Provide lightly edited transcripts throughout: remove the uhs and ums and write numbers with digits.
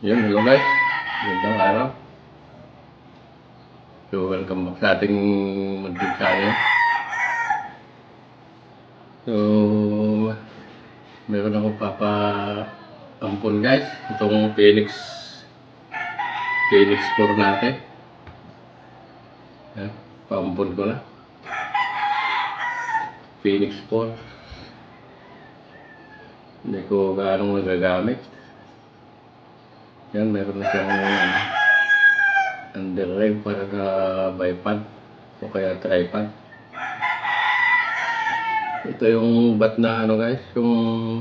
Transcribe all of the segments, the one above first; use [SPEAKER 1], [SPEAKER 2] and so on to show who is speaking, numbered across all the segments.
[SPEAKER 1] Yun, hello guys. Magandang araw. So, welcome back sa ating munting channel. So, meron akong papa-ampon guys. Itong Phoenix 4 natin. Yan, paampon ko na. Phoenix 4. Hindi ko gaano nagagamit. Yan, meron na siyang underreg para sa bipod o kaya tripod. Ito yung bat na guys, yung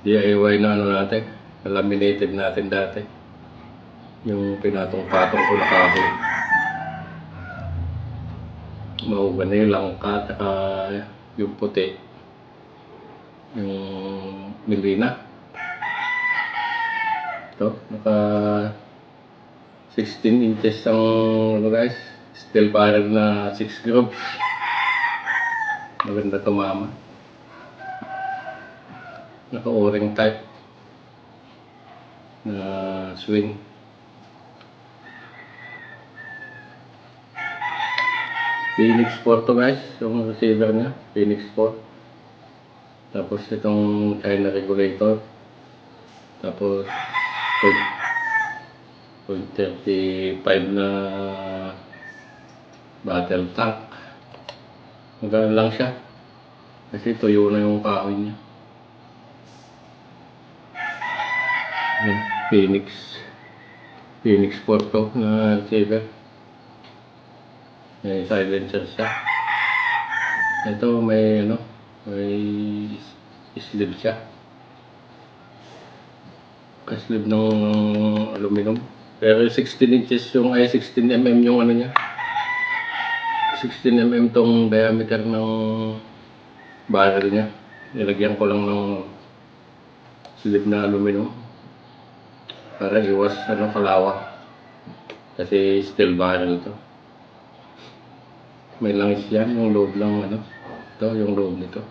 [SPEAKER 1] DIY na natin, laminated natin dati. Yung pinatong-patong ko na kahoy. Mahugani yung langka at yung puti. Yung milina. Ito, naka 16 inches ang guys, steel barrel na 6 grooves. Maganda tumama. Naka o-ring type na swing. Phoenix 4 to guys, yung receiver niya, Phoenix 4. Tapos itong China regulator. Tapos 0.35 na battle tank. Maganda lang siya kasi tuyo na yung kahoy niya. Phoenix 4 to na receiver. May silencer siya. Ito may may sleeve siya. Sleeve ng aluminum. Pero 16 inches yung 16 mm yung niya. 16 mm tong diameter ng barrel niya. Nilagyan ko lang ng sleeve na aluminum para iwas kalawang. Kasi steel barrel to. May langis yan, yung loob lang ito yung loob nito.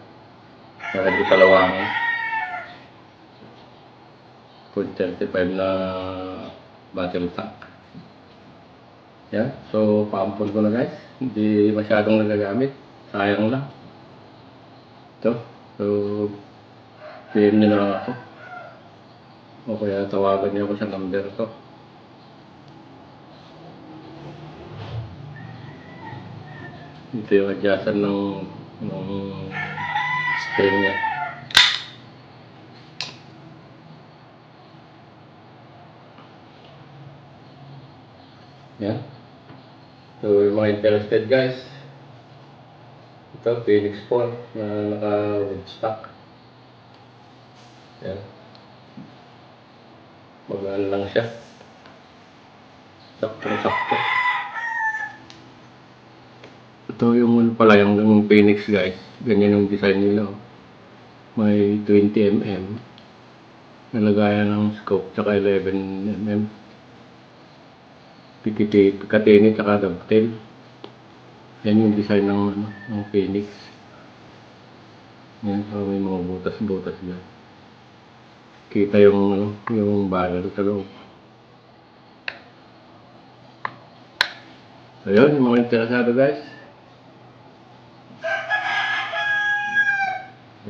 [SPEAKER 1] Para di kalawangin. 0.35 na battle tank. Yan. So, paampon ko na guys. Hindi masyadong nagagamit. Sayang lang. Ito. So, PM nyo na lang ako. O kaya tawagan niyo ako sa number ko. Ito yung adjustan ng string niya. Yan. So, yung mga interested guys, ito, Phoenix 4 na naka-woodstock. Yan. Magaan lang siya. Sakto-sakto. Ito yung pala yung Phoenix guys. Ganyan yung design nila. May 20 mm. Nalagayan ng scope, tsaka 11 mm. Katini tsaka dovetail. Yan yung design ng Phoenix. Yan, so may mga butas-butas dyan. Kita yung barrel sa loob. So yun, yung mga interesado guys.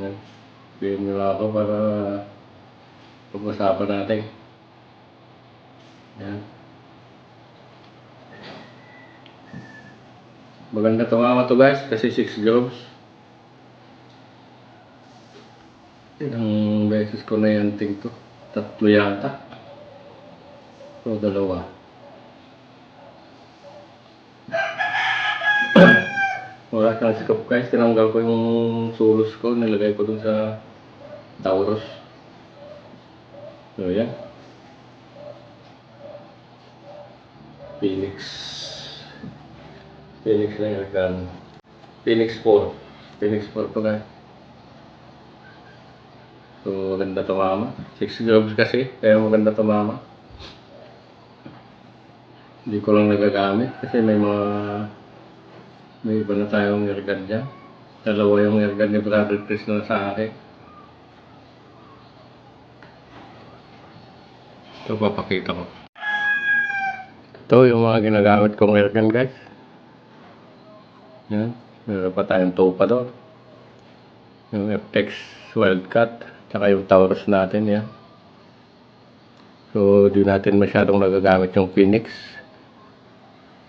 [SPEAKER 1] Yan. Bigyan nila ako para pag-usapan natin. Yan. Maganda tumama to guys kasi 6 grooves. Ilang beses ko na yan to. 3 yata. So 2. Wala kang scope guys. Tinanggal ko yung sulos ko. Nilagay ko dun sa Taurus. So yan. Phoenix na yung Phoenix 4. Phoenix 4 to guys. So maganda tumama. 6 grooves kasi. Kaya maganda tumama. Hindi ko lang nagagamit kasi may iba na tayong airgun dyan. Dalawa yung airgun ni Brother Chris na sa akin. Ito, papakita ko. Ito yung mga ginagamit kong airgun, guys. Yan. Meron pa tayong Topador. Yung FX Wildcat. Tsaka yung Taurus natin, yan. So, di natin masyadong nagagamit yung Phoenix.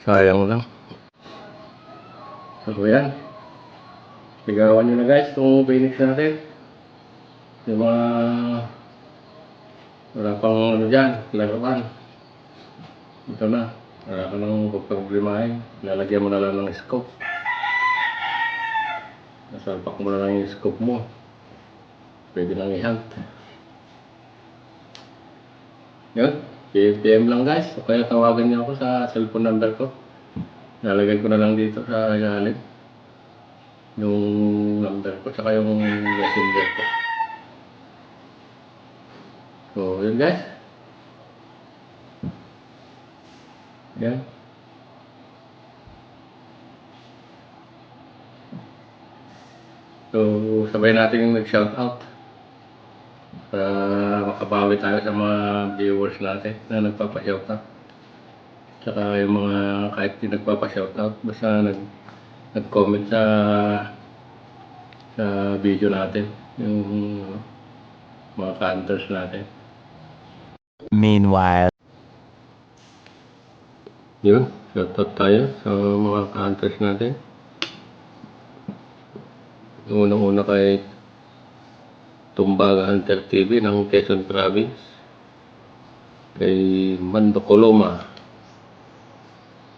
[SPEAKER 1] Sayang lang. So, yan. Sigawan nyo na, guys, itong Phoenix natin. Yung mga wala pang ano dyan, laruan. Ito na. Wala ka nang pagproblemahin. Lalagyan mo na lang ng scope. Nasalpak mo na lang yung scope mo. Pwede nang i-hunt. Yun. PM lang, guys. O kaya tawagan niyo ako sa cellphone number ko. Lalagay ko na lang dito sa ilalim. Yung number ko, saka yung messenger ko. So, yun, guys. Yan. So, sabay natin yung nag-shoutout para makabawi tayo sa mga viewers natin na nagpapa-shoutout. Tsaka yung mga kahit di nagpapa-shoutout, basta nag-comment sa video natin, yung mga hunters natin.
[SPEAKER 2] Meanwhile,
[SPEAKER 1] Yun, shoutout tayo sa mga hunters natin. Unang-una kay Tumbaga Hunter TV ng Quezon Province, kay Mando Coloma,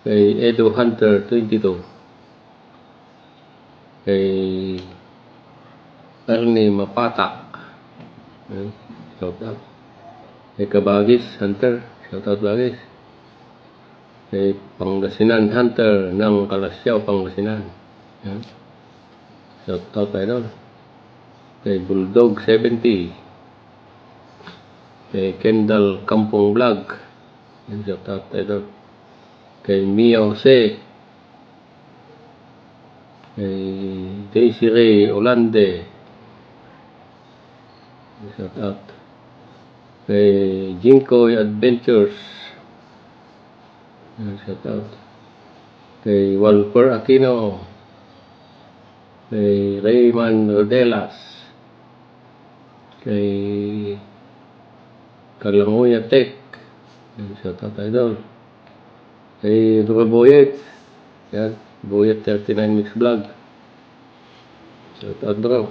[SPEAKER 1] kay Edo Hunter 22, kay Ernie Mapatak, shoutout. Kay Kabagis Hunter, shoutout Bagis. Kay Pangasinan Hunter ng Kalasyaw, Pangasinan. Yan. Shoutout tayo doon. Kay Bulldog 70. Kay Kendall Kampong Vlog. Yan, shoutout tayo doon. Kay Miao C. Kay Daisy Ray Olande. Shoutout. Kay Jinkoy Adventures. Shoutout. Kay Walper Aquino. Kay Rayman Rodelas. Kay Kalanguya Tech. Shoutout tayo doon. Kay Boyet. Yan. Boyet 39 Mix Vlog. Shoutout bro.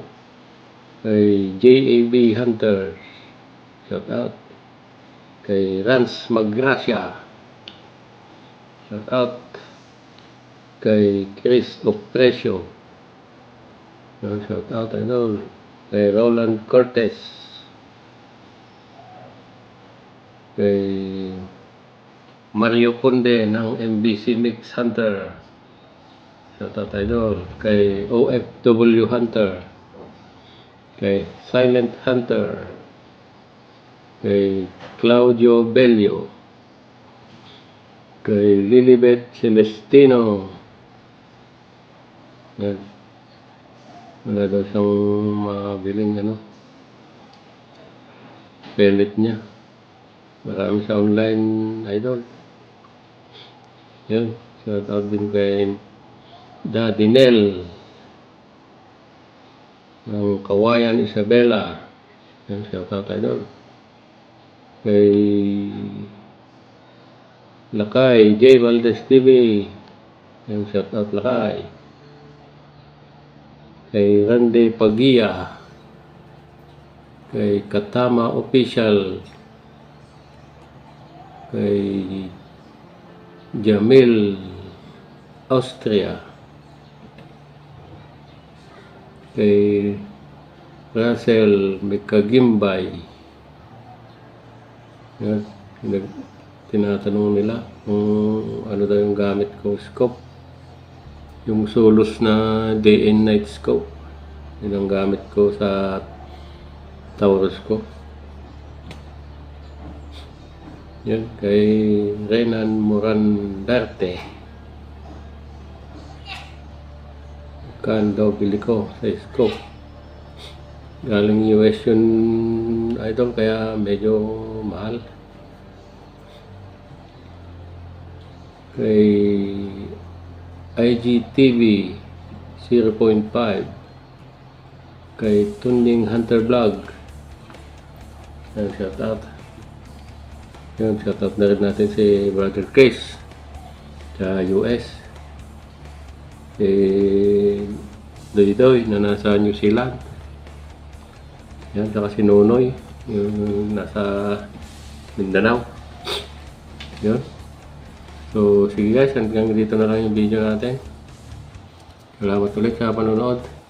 [SPEAKER 1] Kay JAB Hunters. Shoutout. Kay Rans Magracia. Shoutout. Kay Chris Opresio. Shoutout tayo doon. Kay Roland Cortez. Kay Mario Conde ng MBC Mix Hunter. Shoutout tayo doon. Kay OFW Hunter. Kay Silent Hunter. Kay Claudio Bello. Kay Lilibet Celestino. Yan. Wala daw siyang mabiling pellet niya. Marami sa online idol. Yan. Shoutout din kay Daddy Nel ng Kawayan Isabela. Yan. Shoutout idol. Kay Lakay J. Valdez TV. Yan. Shoutout Lakay. Kay Randy Pagia. Kay Katama Official. Kay Jamil Austria. Kay Russell Mikagimbay. Yan. Tinatanong nila kung ano daw yung gamit kong scope. Yung Solus na day and night scope. Yun ang gamit ko sa Taurus ko. Yan, kay Renan Morandarte. Kando bili ko sa scope. Galing US yun idol, kaya medyo mahal. Kay IGTV 0.5. Kay Tunying Hunter Vlog. Yan, shoutout. Yan, shoutout na rin natin si Brother Chris sa US. Si Doy na nasa New Zealand. Yan, saka si Nonoy yung nasa Mindanao. Yun. So, sige guys, hanggang dito na lang yung video natin. Salamat ulit sa panonood.